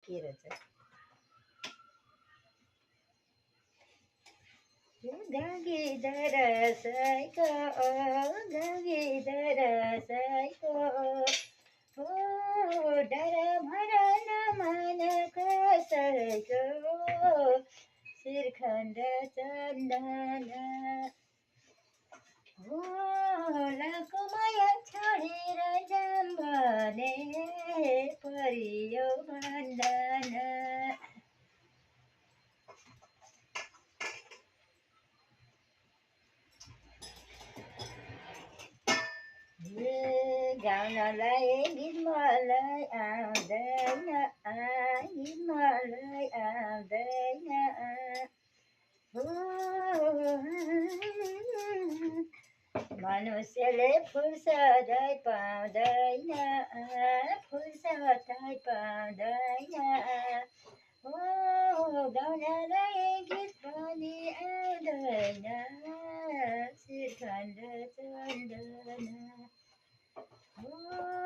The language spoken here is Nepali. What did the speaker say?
के रहेछ गङ्गेधर साईको गङ्गेधर साईको हो डर भर नमान कसैको शिरखण्ड चन्दन हो लाखो माया छोडेर जाम भने परियो बन्दन गाउनलाई गीत मलाई आउँदैन गीत मलाई आउँदैन हो मनुष्यले फुर्सदै पाउँदैन फुर्सदै पाउँदैन हो गाउनलाई गीत पनि आउँदैन श्रीखण्ड चन्दन हो